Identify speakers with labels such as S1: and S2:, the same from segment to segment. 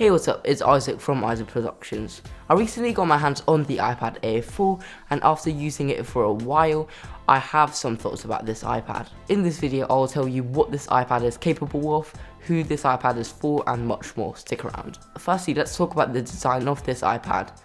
S1: Hey, what's up, it's Isaac from Isaac Productions. I recently got my hands on the iPad Air 4 and after using it for a while, I have some thoughts about this iPad. In this video, I'll tell you what this iPad is capable of, who this iPad is for and much more. Stick around. Firstly, let's talk about the design of this iPad.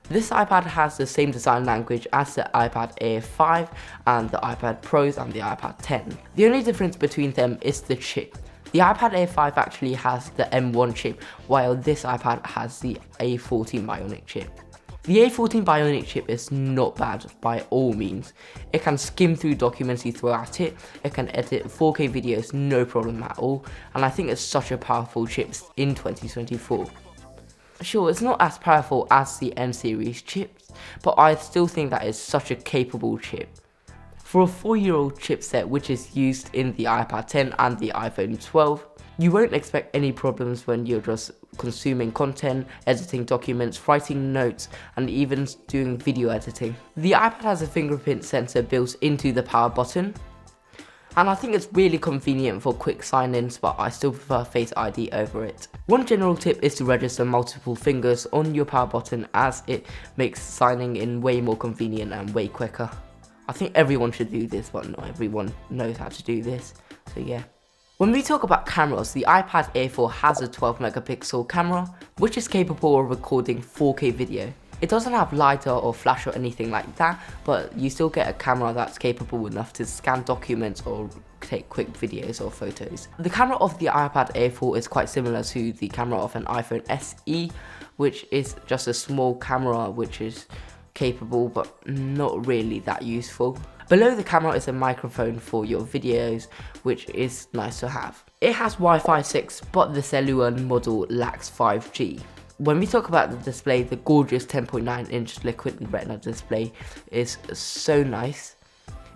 S1: This iPad has the same design language as the iPad Air 5 and the iPad Pros and the iPad 10. The only difference between them is the chip. The iPad Air 5 actually has the M1 chip, while this iPad has the A14 Bionic chip. The A14 Bionic chip is not bad by all means. It can skim through documents you throw at it, it can edit 4K videos no problem at all, and I think it's such a powerful chip in 2024. Sure, it's not as powerful as the M series chips, but I still think that it's such a capable chip. For a 4-year-old chipset which is used in the iPad 10 and the iPhone 12, you won't expect any problems when you're just consuming content, editing documents, writing notes, and even doing video editing. The iPad has a fingerprint sensor built into the power button, and I think it's really convenient for quick sign-ins, but I still prefer Face ID over it. One general tip is to register multiple fingers on your power button, as it makes signing in way more convenient and way quicker. I think everyone should do this, but not everyone knows how to do this, so yeah. When we talk about cameras, the iPad Air 4 has a 12 megapixel camera, which is capable of recording 4K video. It doesn't have LiDAR or flash or anything like that, but you still get a camera that's capable enough to scan documents or take quick videos or photos. The camera of the iPad Air 4 is quite similar to the camera of an iPhone SE, which is just a small camera which is capable but not really that useful. Below the camera is a microphone for your videos, which is nice to have. It has Wi-Fi 6, but the cellular model lacks 5G. When we talk about the display, the gorgeous 10.9-inch liquid retina display is so nice.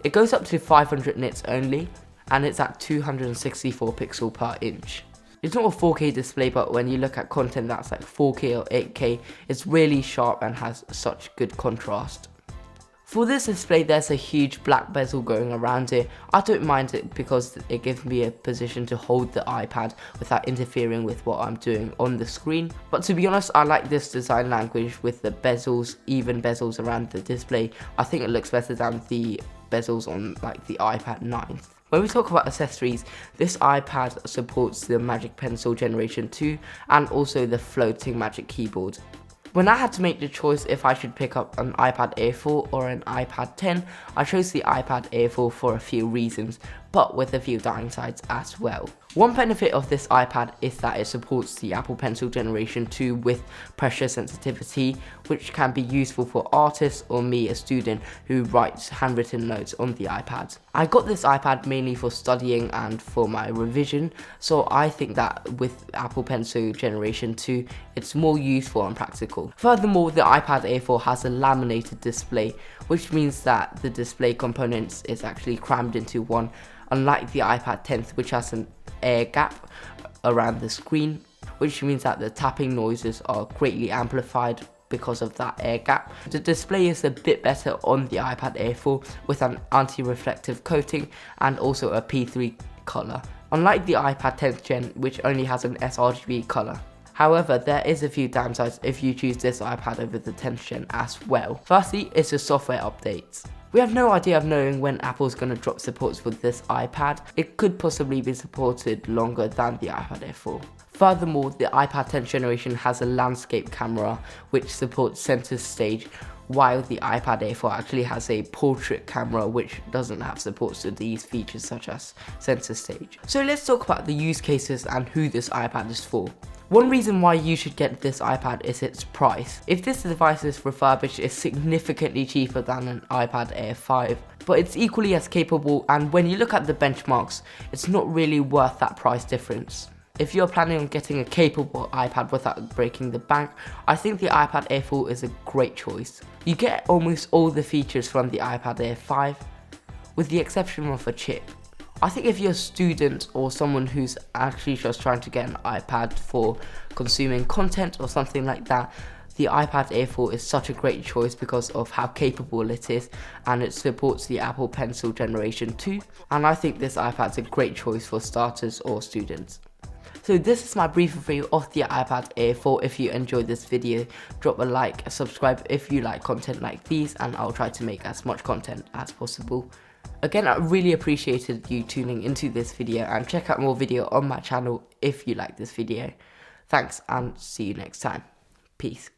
S1: It goes up to 500 nits only, and it's at 264 pixels per inch. It's not a 4K display, but when you look at content that's like 4K or 8K, it's really sharp and has such good contrast. For this display, there's a huge black bezel going around it. I don't mind it because it gives me a position to hold the iPad without interfering with what I'm doing on the screen. But to be honest, I like this design language with the bezels, even bezels around the display. I think it looks better than the bezels on like the iPad 9. When we talk about accessories, this iPad supports the Magic Pencil Generation 2 and also the floating Magic Keyboard. When I had to make the choice if I should pick up an iPad Air 4 or an iPad 10, I chose the iPad Air 4 for a few reasons, but with a few downsides as well. One benefit of this iPad is that it supports the Apple Pencil Generation 2 with pressure sensitivity, which can be useful for artists or me, a student who writes handwritten notes on the iPad. I got this iPad mainly for studying and for my revision, so I think that with Apple Pencil Generation 2, it's more useful and practical. Furthermore, the iPad Air 4 has a laminated display, which means that the display components is actually crammed into one, unlike the iPad 10, which has an air gap around the screen, which means that the tapping noises are greatly amplified because of that air gap. The display is a bit better on the iPad Air 4 with an anti-reflective coating and also a P3 color, unlike the iPad 10th Gen, which only has an sRGB color. However, there is a few downsides if you choose this iPad over the 10th Gen as well. Firstly, it's the software updates. We have no idea of knowing when Apple's going to drop supports for this iPad. It could possibly be supported longer than the iPad Air 4. Furthermore, the iPad 10th generation has a landscape camera which supports center stage, while the iPad Air 4 actually has a portrait camera which doesn't have support to these features such as center stage. So let's talk about the use cases and who this iPad is for. One reason why you should get this iPad is its price. If this device is refurbished, it's significantly cheaper than an iPad Air 5, but it's equally as capable, and when you look at the benchmarks, it's not really worth that price difference. If you're planning on getting a capable iPad without breaking the bank, I think the iPad Air 4 is a great choice. You get almost all the features from the iPad Air 5, with the exception of a chip. I think if you're a student or someone who's actually just trying to get an iPad for consuming content or something like that, the iPad Air 4 is such a great choice because of how capable it is, and it supports the Apple Pencil Generation 2, and I think this iPad's a great choice for starters or students. So So this is my brief review of the iPad Air 4. If you enjoyed this video, drop a like, subscribe if you like content like these, and I'll try to make as much content as possible. Again, I really appreciated you tuning into this video, and check out more video on my channel if you like this video. Thanks, and see you next time. Peace.